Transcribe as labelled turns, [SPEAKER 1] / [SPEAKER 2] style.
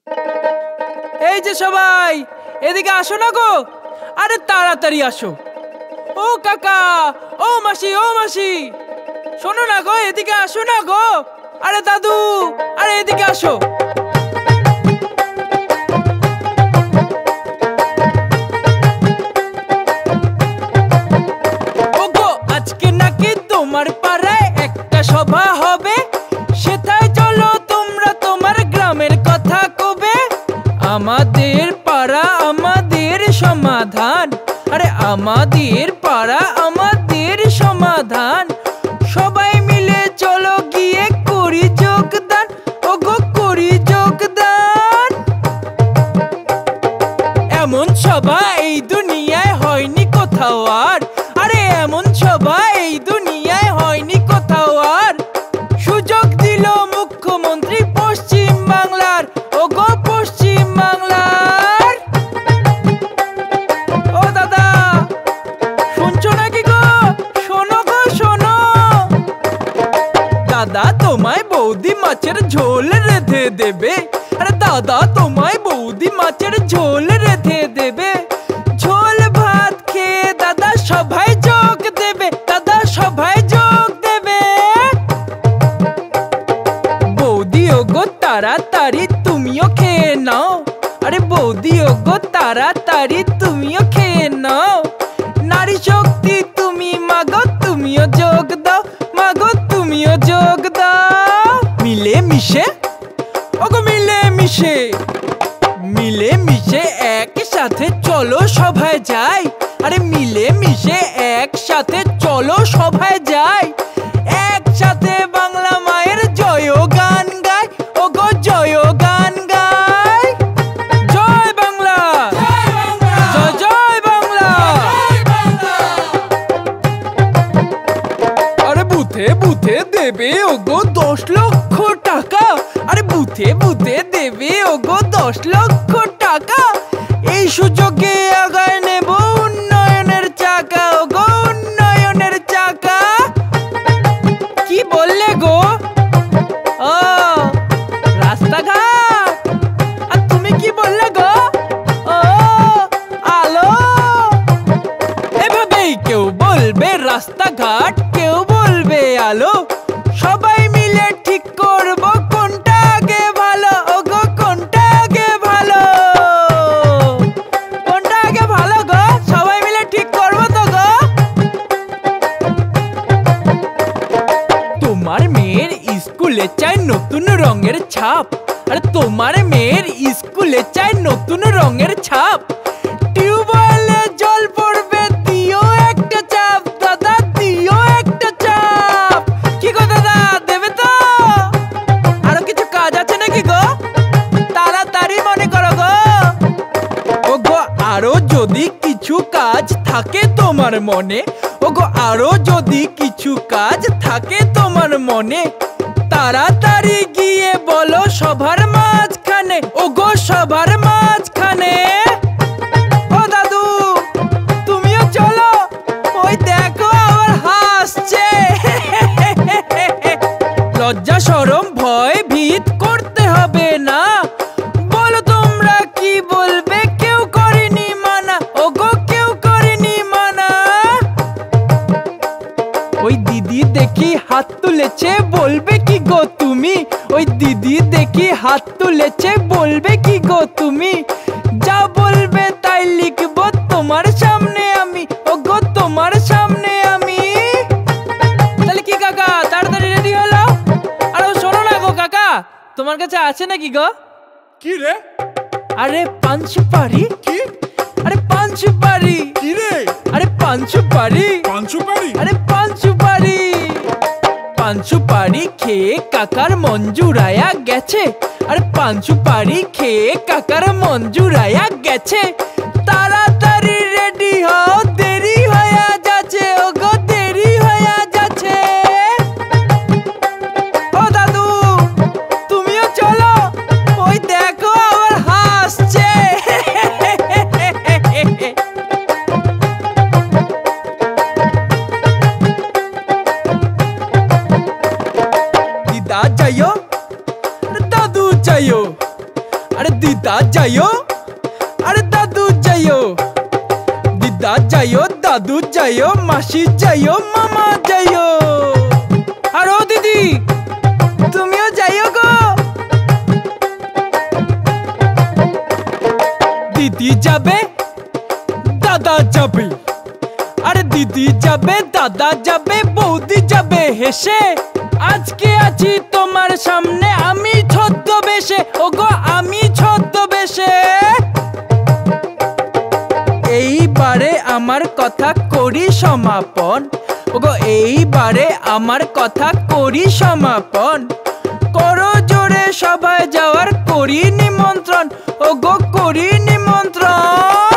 [SPEAKER 1] এই যে সবাই এদিকে আসো না গো, আরে তাড়াতাড়ি আসো। ও কাকা, ও মাসি, ও মাসি, শোনো না গো, এদিকে আসো না গো। আরে দাদু, আরে এদিকে আসো। ওগো, আজকে নাকি তোমার পাড়ায় একটা সভা হবে, সেটাই চলো তোমরা তোমার গ্রামের কথা কবে। আমাদের পাড়া আমাদের সমাধান, আরে আমাদের পাড়া আমাদের সমাধান। সবাই মিলে চলো গিয়ে করি যোগদান, ওগো করি যোগদান। এমন সভা এই দুনিয়ায় হয়নি কোথাও আর, আরে এমন সভা এই দুনিয়ায় হয়নি কোথাও আর। সুযোগ দিল মুখ্যমন্ত্রী পশ্চিম বাংলার, ওগো পশ্চিম বাংলার। ও দাদা, শুনছো নাকি গো? শোনো গো শোনো। দাদা তোমায় বৌদি মাছের ঝোল রেঁধে দেবে, আরে দাদা তোমায় বৌদি মাছের ঝোল রেঁধে দেবে। ঝোল ভাত খেয়ে দাদা সভায় যোগ দেবে, দাদা সভায় যোগ দেবে। বৌদি ওগো তাড়াতাড়ি তুমিও খেয়ে নাও, আরে বৌদি ওগো তাড়াতাড়ি তুমিও খেয়ে নাও। নারী শক্তি তুমি মাগো, তুমিও যোগ দাও, মাগো তুমিও যোগ দাও। মিলে মিশে, ওগো মিলে মিশে, মিলে মিশে একসাথে চলো সভায় যাই, আরে মিলে মিশে একসাথে চলো সভায় যাই। একসাথে বাংলা মায়ের জয় গান গাই, ওগো জয় গান গাই। জয় বাংলা, জয় জয় বাংলা। আরে বুথে বুথে দেবে ওগো 10 লক্ষ টাকা, আরে বুথে বুথে দেবে ওগো 10 লক্ষ টাকা। এই সুযোগে আগায় নেব উন্নয়নের চাকা, ওগো উন্নয়নের চাকা। কি বললে গো? ও রাস্তাঘাট, আর তুমি কি বললে গো? ও আলো। এভাবেই কেউ বলবে রাস্তাঘাট, কেউ বলবে আলো। সবাই মিলে ঠিক করব কোনটা আগে ভালো, ওগো কোনটা আগে ভালো, কোনটা আগে ভালো গো? সবাই মিলে ঠিক করব তো গো। তোমার মেয়ের স্কুলে চাই নতুন রঙের ছাপ, আরে তোমার মেয়ের স্কুলে চাই নতুন রঙের ছাপ। টিউবওয়েলে জল পড়বে, দিও একটা চাপ, দাদা দিও একটা চাপ। কি গো দাদা, দেবে তো? আরো কিছু কাজ আছে নাকি গো? তাড়াতাড়ি মনে করো গো। ওগো আরো যদি কিছু কাজ থাকে তোমার মনে, ওগো আরো যদি কিছু কাজ থাকে তোমার মনে, তাড়াতাড়ি গিয়ে বলো সবার মাঝখানে, ওগো সবার মাঝখানে। ও দাদু তুমিও চলো, ওই দেখো আবার হাসছে। লজ্জা শরম ভয় ভীত করতে হবে না, বলো তোমরা কি বলবে, কেউ করেনি মানা, ওগো কেউ করেনি মানা। ওই দিদি দেখি হাত তুলেছে, বলবে কি গো তুমি? ওই দিদি দেখি হাত তুলেছে, বলবে কি গো তুমি? যা বলবে তাই লিখবো তোমার সামনে আমি, ওগো তোমার সামনে আমি। তাহলে কি কাকা তাড়াতাড়ি রেডি হলো? আরে শোনো না গো কাকা, তোমার কাছে আছে নাকি গো?
[SPEAKER 2] কি রে?
[SPEAKER 1] আরে পান সুপারি।
[SPEAKER 2] কি?
[SPEAKER 1] আরে পান সুপারি।
[SPEAKER 2] কি রে?
[SPEAKER 1] আরে পান সুপারি।
[SPEAKER 2] পান সুপারি?
[SPEAKER 1] আরে পান সুপারি। পান সুপারি খেয়ে কাকার মন জুড়ায়া গেছে, আরে পান সুপারি খেয়ে কাকার মন জুড়ায়া গেছে। তাড়াতাড়ি রেডি হও, দেরি হয়ে যাচ্ছে, ওগো দেরি হয়ে যাচ্ছে। ও দাদু তুমিও চলো, ওই দেখো আবার হাসছে। দিদা যাইও, দাদু যাইও, আরে দিদা যাইও আরে দাদু যাইও, দিদা যাইও, দাদু যাইও, মাসি যাইও, মামা যাইও। আর ও দিদি তুমিও যাইও গো। দিদি যাবে দাদা যাবে, আরে দিদি যাবে দাদা যাবে বৌদি যাবে হেসে। আজকে আছি তোমার সামনে আমি ছদ্মবেশে, ওগো আমি ছদ্মবেশে। এইবারে আমার কথা করি সমাপন, ওগো এইবারে আমার কথা করি সমাপন। করো জোরে সবাই যাওয়ার করি নিমন্ত্রণ, ওগো করি নিমন্ত্রণ।